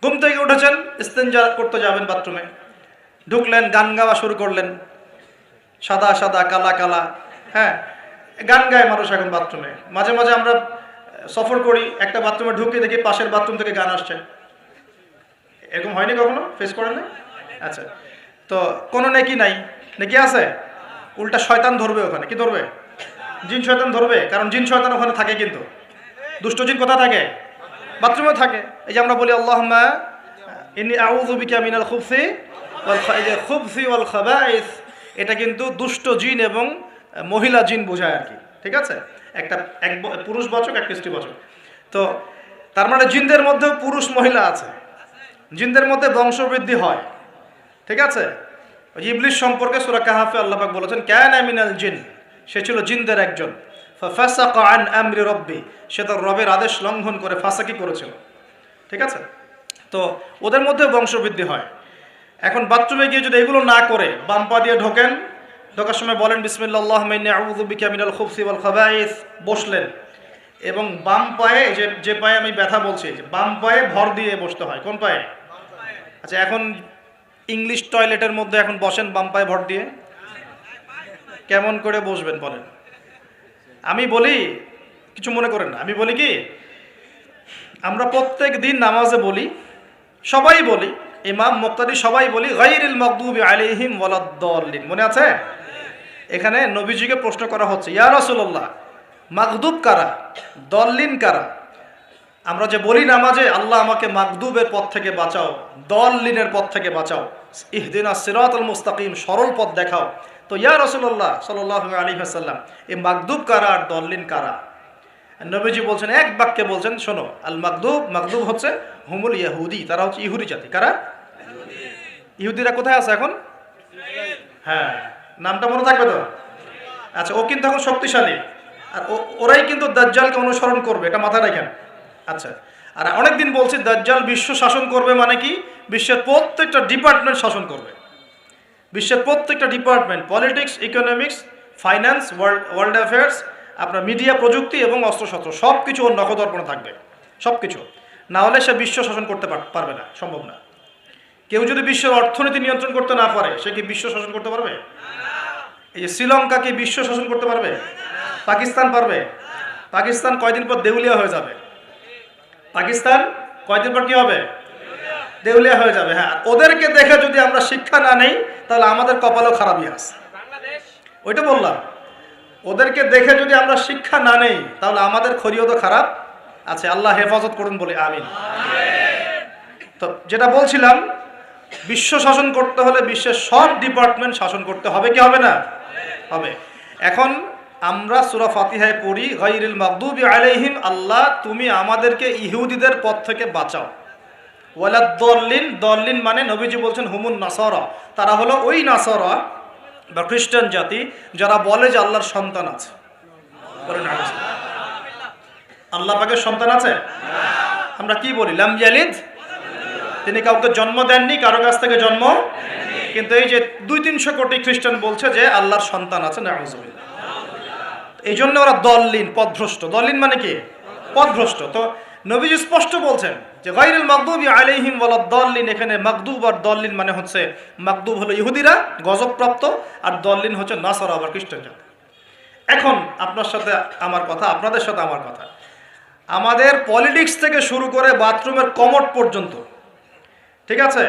ঘুম থেকে উঠেছেন, ইস্তেঞ্জা করতে যাবেন বাথরুমে, ঢুকলেন, গান গাওয়া শুরু করলেন, সাদা সাদা কালা কালা, হ্যাঁ, গান গায় মানুষ এখন বাথরুমে। মাঝে মাঝে আমরা সফর করি, একটা বাথরুমে ঢুকে দেখি পাশের বাথরুম থেকে গান আসছে। এরকম হয়নি কখনো? ফেস করেন না? আচ্ছা, তো কোনো নেকি নাই, নেকি আছে? উল্টা শয়তান ধরবে ওখানে। কি ধরবে? জিন শয়তান ধরবে, কারণ জিন শয়তান ওখানে থাকে। কিন্তু দুষ্ট জিন কোথায় থাকে? বাথরুমে থাকে। এই যে আমরা বলি আল্লাহুম্মা ইন্নী আউযু বিকা মিনাল খুবসি ওয়াল খাবাইস, এটা কিন্তু দুষ্ট জিন এবং মহিলা জিন বোঝায় আর কি। ঠিক আছে, একটা এক পুরুষবাচক, এক স্ত্রীবাচক। তো তার মানে জিনদের মধ্যেও পুরুষ মহিলা আছে, জিনদের মধ্যে বংশবৃদ্ধি হয়। ঠিক আছে, ওই ইবলিস সম্পর্কে সূরা কাহফে আল্লাহ পাক বলেছেন কানা মিনাল জিন, সে ছিল জিনদের একজন। ফাসাকা আন আমরি রব্বি, সে তার রবের আদেশ লঙ্ঘন করে ফাসাকি করেছিল। ঠিক আছে, তো ওদের মধ্যে বংশবৃদ্ধি হয়। এখন বাথরুমে গিয়ে যদি এগুলো না করে বাম পা দিয়ে ঢোকেন, ঢোকার সময় বলেন বিসমিল্লাহ আল্লাহুম্মা ইন্নী আউযু বিকা মিনাল খুবসি ওয়াল খাবাইস, বসলেন, এবং বাম পায়ে, যে পায়ে আমি ব্যথা বলছি, বাম পায়ে ভর দিয়ে বসতে হয়। কোন পায়ে? আচ্ছা, এখন ইংলিশ টয়লেটের মধ্যে এখন বসেন বাম পায়ে ভর দিয়ে, কেমন করে বসবেন বলেন? আমি বলি, কিছু মনে করেন না, আমি বলি কি, আমরা প্রত্যেক দিন নামাজে বলি, সবাই বলি, ইমাম মুক্তাদি সবাই বলি গায়রিল মাগদুবি আলাইহিম ওয়ালাদ-দাল্লিন। মনে আছে? এখানে নবীজিকে প্রশ্ন করা হচ্ছে, ইয়া রাসূলুল্লাহ, মাগদুব কারা, দল্লিন কারা? আমরা যে বলি নামাজে আল্লাহ আমাকে মাগদুবের পথ থেকে বাঁচাও, দল্লিনের পথ থেকে বাঁচাও, ইহদিনাস সিরাতাল মুস্তাকিম, সরল পথ দেখাও। তো ইয়া রাসূলুল্লাহ সাল্লাল্লাহু আলাইহি ওয়াসাল্লাম, এই মাগদুব কারা আর দল্লিন কারা? নবীজি বলছেন, এক বাক্যে বলছেন, শোনো, আল মাগদুব, মাগদুব হচ্ছে হুমুল ইহুদি, তারা হচ্ছে ইহুদি জাতি। কারা? ইহুদিরা কোথায় আছে এখন? হ্যাঁ, নামটা মনে থাকবে তো? আচ্ছা, ও কিন্তু এখন শক্তিশালী, আর ওরাই কিন্তু দাজ্জালকে অনুসরণ করবে, এটা মাথায় রাখেন। আচ্ছা, আর অনেকদিন বলছি দাজ্জাল বিশ্ব শাসন করবে, মানে কি, বিশ্বের প্রত্যেকটা ডিপার্টমেন্ট শাসন করবে। বিশ্বের প্রত্যেকটা department, politics, economics, finance, world affairs, আপনার মিডিয়া, প্রযুক্তি এবং অস্ত্রশস্ত্র, সব কিছু ওর নখদর্পণে থাকবে। সব কিছু না হলে সে বিশ্ব শাসন করতে পারবে না, সম্ভব না। কেউ যদি বিশ্বের অর্থনীতি নিয়ন্ত্রণ করতে না পারে, সে কি বিশ্ব শাসন করতে পারবে? এই যে শ্রীলঙ্কা কি বিশ্ব শাসন করতে পারবে? পাকিস্তান পারবে? পাকিস্তান কয়দিন পর দেউলিয়া হয়ে যাবে। পাকিস্তান কয়দিন পর কি হবে? দেউলিয়া হয়ে যাবে। হ্যাঁ, ওদেরকে দেখে যদি আমরা শিক্ষা না নেই, তাহলে আমাদের কপালেও খারাপই আছে। ওইটা বললাম, ওদেরকে দেখে যদি আমরা শিক্ষা না নেই, তাহলে আমাদের খরিয়ত খারাপ আছে। আল্লাহ হেফাজত করুন বলে আমিন। তো যেটা বলছিলাম, বিশ্ব শাসন করতে হলে বিশ্বের সব ডিপার্টমেন্ট শাসন করতে হবে, কি হবে না? হবে। এখন আমরা সূরা ফাতিহায় পড়ি গায়রিল মাগদুবি আলাইহিম, আল্লাহ তুমি আমাদেরকে ইহুদিদের পথ থেকে বাঁচাও, ওয়ালাদ-দাল্লিন, দাল্লিন মানে নবীজি বলছেন হুমুন নাসারা, তারা হলো ওই নাসারা বা খ্রিস্টান জাতি যারা বলে যে আল্লাহর সন্তান আছে। আল্লাহ পাকের সন্তান আছে? আমরা কি বলি? লাম ইয়ালিদ, তিনি কাউকে জন্ম দেননি, কারো কাছ থেকে জন্ম। কিন্তু এই যে 200-300 কোটি খ্রিস্টান বলছে যে আল্লাহর সন্তান আছে, নাউযুবিল্লাহ। এই জন্য ওরা দল্লিন, পথভ্রষ্ট। দল্লিন মানে কি? পথভ্রষ্ট। তো নবীজি স্পষ্ট বলছেন যে গায়রিল মাগদুবি আলাইহিম ওয়ালাদ-দাল্লিন, এখানে মাগদুব আর দল্লিন মানে হচ্ছে, মাগদুব হলো ইহুদিরা গজবপ্রাপ্ত, আর দল্লিন হচ্ছে নাসারা বা খ্রিস্টান জাতি। এখন আপনার সাথে আমার কথা, আপনাদের সাথে আমার কথা, আমাদের পলিটিক্স থেকে শুরু করে বাথরুমের কমোড পর্যন্ত, ঠিক আছে,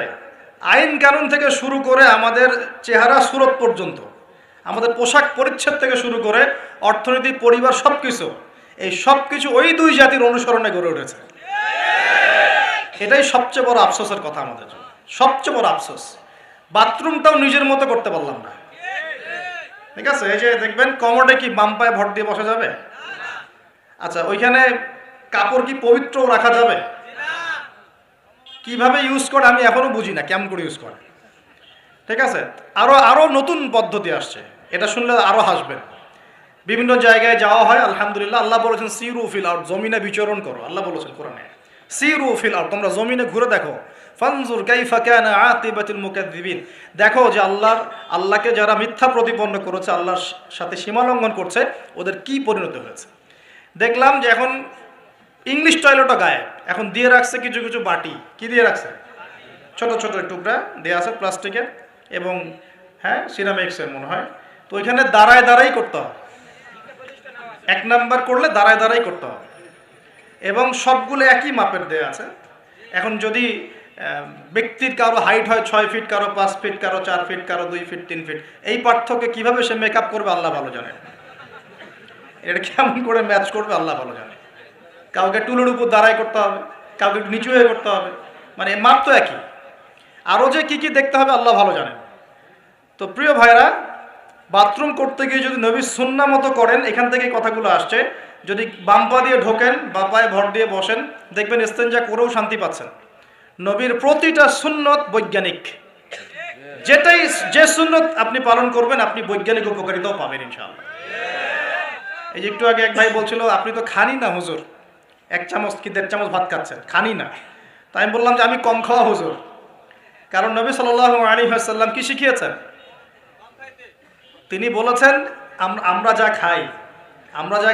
আইন কানুন থেকে শুরু করে আমাদের চেহারা সুরত পর্যন্ত, আমাদের পোশাক পরিচ্ছদ থেকে শুরু করে অর্থনীতি, পরিবার, সব কিছু, এই সব কিছু ওই দুই জাতির অনুসরণে গড়ে উঠেছে। এটাই সবচেয়ে বড় আফসোসের কথা আমাদের জন্য, সবচেয়ে বড় আফসোস। বাথরুমটাও নিজের মতো করতে পারলাম না। ঠিক আছে, এই যে দেখবেন কমোডে কি বাম পায়ে ভর দিয়ে বসা যাবে? আচ্ছা, ওইখানে কাপড় কি পবিত্র রাখা যাবে? কিভাবে ইউজ করে আমি এখনো বুঝি না, কেমন করে ইউজ করে। ঠিক আছে, আরো নতুন পদ্ধতি আসছে, এটা শুনলে আরো হাসবেন। বিভিন্ন জায়গায় যাওয়া হয়, আলহামদুলিল্লাহ। আল্লাহ বলেছেন সিরু ফিল আরদ, জমিনে বিচরণ করো। আল্লাহ বলেছেন কোরআনে সিরু ফিল আরদ, তোমরা জমিনে ঘুরে দেখো। ফানজুর কাইফা কানা আকিবাতুল মুকাজ্জিবিন, দেখো যে আল্লাহকে যারা মিথ্যা প্রতিপন্ন করেছে, আল্লাহর সাথে সীমা লঙ্ঘন করছে, ওদের কি পরিণতি হয়েছে। দেখলাম যে এখন ইংলিশ টয়লেটও গায়েব। এখন দিয়ে রাখছে কিছু কিছু বাটি, কি দিয়ে রাখছে, ছোট ছোট টুকরা দেওয়া আছে প্লাস্টিকের এবং হ্যাঁ সিরামিক্সের মনে হয়। তো ওইখানে দাঁড়ায় দাঁড়াই করতে হবে, 1 নাম্বার করলে দাঁড়ায় দাঁড়াই করতে হবে এবং সবগুলো একই মাপের দেওয়া আছে। এখন যদি ব্যক্তির কারো হাইট হয় 6 ফিট, কারো 5 ফিট, কারো 4 ফিট, কারো 2 ফিট, 3 ফিট, এই পার্থক্য কিভাবে সে মেকআপ করবে আল্লাহ ভালো জানে, এটা কেমন করে ম্যাচ করবে আল্লাহ ভালো জানে। কাউকে টুলের উপর দাঁড়াই করতে হবে, কাউকে নিচু হয়ে করতে হবে, মানে মাপ তো একই। আরও যে কি কি দেখতে হবে আল্লাহ ভালো জানেন। তো প্রিয় ভাইরা, বাথরুম করতে গিয়ে যদি নবীর সুন্নাহ মতো করেন, এখান থেকে কথাগুলো আসছে, যদি বাম পা দিয়ে ঢোকেন, বা পায়ে ভর দিয়ে বসেন, দেখবেন ইস্তেঞ্জা করেও শান্তি পাচ্ছেন। নবীর প্রতিটা সুন্নত বৈজ্ঞানিক, যেটাই যে সুন্নত আপনি পালন করবেন আপনি বৈজ্ঞানিক উপকারিতাও পাবেন ইনশাআল্লাহ। এই যে একটু আগে এক ভাই বলছিল আপনি তো খানি না হুজুর, 1 চামচ কি 1.5 চামচ ভাত খাচ্ছেন, খানি না। তাই আমি বললাম যে আমি কম খাওয়া হুজুর, কারণ নবী সাল্লাল্লাহু আলাইহি ওয়াসাল্লাম কি শিখিয়েছেন? তিনি বলেছেন আমরা যা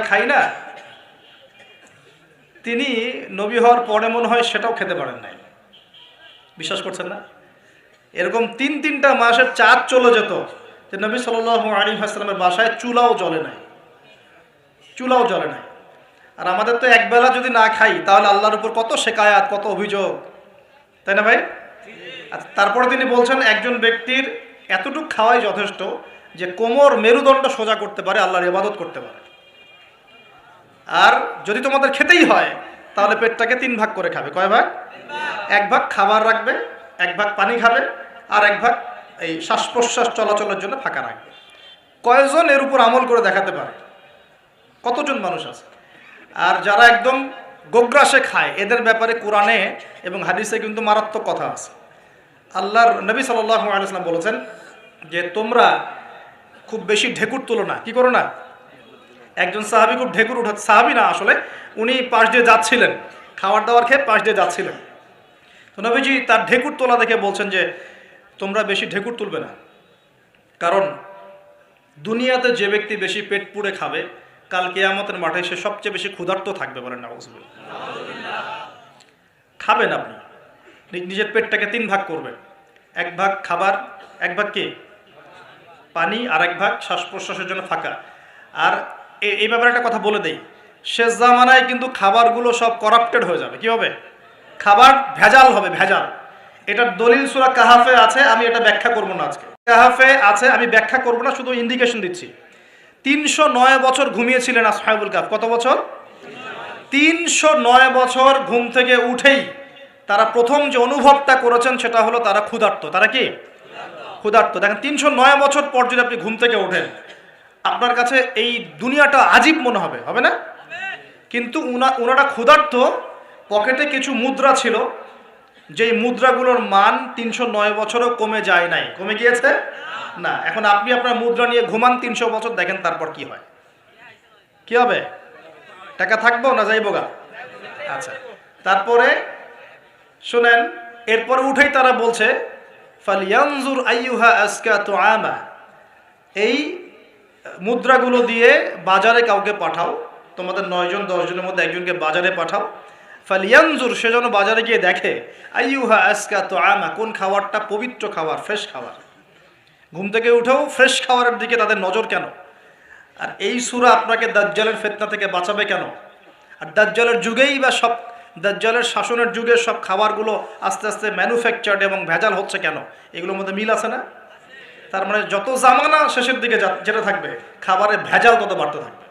খাই না, তিনি নবী হওয়ার পরে মনে হয় সেটাও খেতে পারেন নাই। বিশ্বাস করছেন না? এরকম 3-3টা মাসের চাঁদ চলে যেত যে নবী সাল্লাল্লাহু আলাইহি ওয়াসাল্লামের বাসায় চুলাও জ্বলে নাই। আর আমাদের তো একবেলা যদি না খাই তাহলে আল্লাহর উপর কত শেকায়াত, কত অভিযোগ, তাই না ভাই? তারপরে তিনি বলছেন একজন ব্যক্তির এতটুকু খাওয়াই যথেষ্ট যে কোমর মেরুদণ্ড সোজা করতে পারে, আল্লাহর ইবাদত করতে পারে। আর যদি তোমাদের খেতেই হয় তাহলে পেটটাকে 3 ভাগ করে খাবে। কয় ভাগ? 1 ভাগ খাবার রাখবে, 1 ভাগ পানি খাবে, আর 1 ভাগ এই শ্বাস প্রশ্বাস চলাচলের জন্য ফাঁকা রাখবে। কয়জন এর উপর আমল করে দেখাতে পারে? কতজন মানুষ আছে? আর যারা একদম গোগ্রাসে খায় এদের ব্যাপারে কোরআনে এবং হাদিসে কিন্তু মারাত্মক কথা আছে। আল্লাহর নবী সাল্লাল্লাহু আলাইহি ওয়াসাল্লাম বলেছেন যে তোমরা খুব বেশি ঢেকুর তোলো না। কি করো না? একজন সাহাবী খুব ঢেকুর উঠা, সাহাবী না আসলে, উনি পাশ দিয়ে যাচ্ছিলেন, খাবার দাবার খেয়ে পাশ দিয়ে যাচ্ছিলেন। তো নবীজি তার ঢেকুর তোলা দেখে বলছেন যে তোমরা বেশি ঢেকুর তুলবে না, কারণ দুনিয়াতে যে ব্যক্তি বেশি পেট পুড়ে খাবে কাল কিয়ামতের মাঠে সে সবচেয়ে বেশি ক্ষুধার্ত থাকবে। বলেন নাউজুবিল্লাহ। খাবেন আপনি, নিজের পেটটাকে 3 ভাগ করবেন, 1 ভাগ খাবার, 1 ভাগ কি পানি, আর 1 ভাগ শ্বাস প্রশ্বাসের জন্য ফাঁকা। আর এই ব্যাপারে একটা কথা বলে দেই, শেষ জামানায় কিন্তু খাবারগুলো সব করাপ্টেড হয়ে যাবে। কি হবে? খাবার ভেজাল হবে, ভেজাল। এটার দলিল সূরা কাহাফে আছে, আমি এটা ব্যাখ্যা করব না আজকে। কাহাফে আছে, আমি ব্যাখ্যা করব না, শুধু ইন্ডিকেশন দিচ্ছি। 309 বছর ঘুমিয়েছিলেন আসহাবুল কাহফ। কত বছর? 309 বছর ঘুম থেকে উঠেই তারা প্রথম যে অনুভবটা করেছেন সেটা হলো তারা ক্ষুধার্ত। তারা কি ক্ষুধার্ত? দেখেন 309 বছর পর যদি আপনি ঘুম থেকে ওঠেন, আপনার কাছে এই দুনিয়াটা আজীব মনে হবে, হবে না? কিন্তু ওনারা ক্ষুধার্ত, পকেটে কিছু মুদ্রা ছিল, যেই মুদ্রাগুলোর মান 309 বছরও কমে যায় নাই। কমে গিয়েছে না। এখন আপনি আপনার মুদ্রা নিয়ে ঘুমান 300 বছর, দেখেন তারপর কি হয়। কি হবে? টাকা থাকবো না যাইবো গা? আচ্ছা, তারপরে শুনেন, এরপরে উঠেই তারা বলছে ফালিয়ানজুর আইয়ুহা আজকা তুআমা, এই মুদ্রাগুলো দিয়ে বাজারে কাউকে পাঠাও, তোমাদের 9 জন 10 জনের মধ্যে একজনকে বাজারে পাঠাও। ফালিয়ানজুর, সে যেন বাজারে গিয়ে দেখে আইয়ুহা আজকা তুআমা, কোন খাবারটা পবিত্র খাবার, ফ্রেশ খাবার। ঘুম থেকে উঠেও ফ্রেশ খাবারের দিকে তাদের নজর কেন? আর এই সূরা আপনাকে দাজ্জালের ফিতনা থেকে বাঁচাবে কেন? আর দাজ্জালের যুগেই বা সব, দাজ্জালের শাসনের যুগে সব খাবারগুলো আস্তে আস্তে ম্যানুফ্যাকচার্ড এবং ভেজাল হচ্ছে কেন? এগুলোর মধ্যে মিল আছে না? তার মানে যত জামানা শেষের দিকে যেটা থাকবে, খাবারের ভেজাল তত বাড়তে থাকবে।